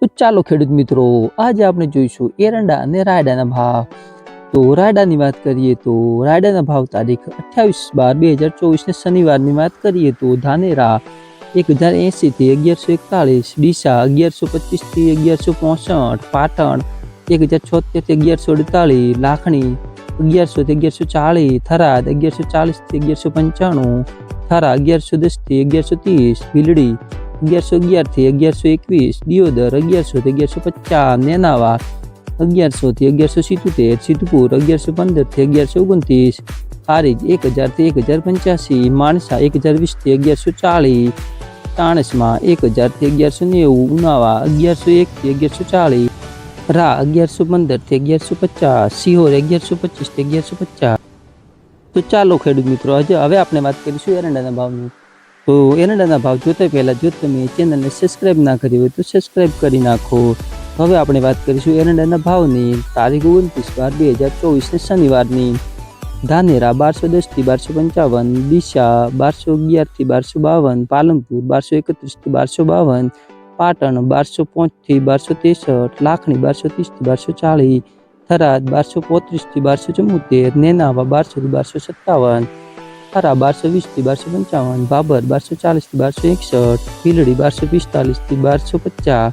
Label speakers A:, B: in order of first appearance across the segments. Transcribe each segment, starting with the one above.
A: તો ચાલો ખેડૂત મિત્રો, આજે આપણે જોઈશું એરંડા અને રાયડાના ભાવ. તો રાયડાની વાત કરીએ તો રાયડાના ભાવ તારીખ 28/12/2024 ને શનિવારની વાત કરીએ તો ધાનેરા 1080 થી 1141, ડીસા 1125 થી 1165, પાટણ 1076 થી 1148, લાખણી 1100 થી 1140, થરાદ 1140 થી 1195, થરા 1110 થી 1130, ભીલડી 1111 થી 1121, દિયોદર 1100 થી 1150, નેનાવા 1100 થી 1177, સિદ્ધપુર 1115 થી 1129, હારીજ 1000 થી 1085, માણસા 1020 થી 1140, તાણસમાં 1000 થી 1190, ઉનાવા 1101 થી 1140, રા 1115 થી 1150, સિહોર 1125 થી 1150. તો ચાલો ખેડૂત મિત્રો, હવે આપણે વાત કરીશું એરંડાના ભાવની. તો એરંડાના ભાવ જોતા પહેલા જો તમે ચેનલને સબસ્ક્રાઇબ ના કરી હોય તો સબસ્ક્રાઇબ કરી નાખો. હવે આપણે વાત કરીશું એરંડાના ભાવની તારીખ 29/12/2024 ને શનિવારની. ધાનેરા 1210 થી 1255, ડીસા 1211 થી 1252, પાલનપુર 1231 થી 1252, પાટણ 1205 થી 1263, લાખણી 1230 થી 1240, થરાદ 1235 થી 1274, નેનાવા 1200 થી 1257, થરા 1220 થી 1255, ભાભર 1240 થી 1261, ભીલડી 1245 થી 1250,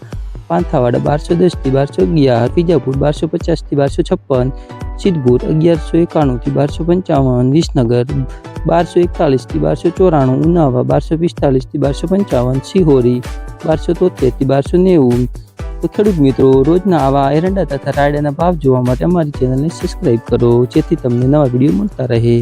A: પાંથાવાડા 1210 થી 1211, વિજાપુર 1250 થી 1256, સિદ્ધપુર 1191 થી 1255, વિસનગર 1241 થી 1294, ઉનાવા 1245 થી 1255, સિહોરી 1273 થી 1290. તો ખેડૂત મિત્રો, રોજના આવા એરંડા તથા રાયડાના ભાવ જોવા માટે અમારી ચેનલને સબસ્ક્રાઇબ કરો, જેથી તમને નવા વિડીયો મળતા રહે.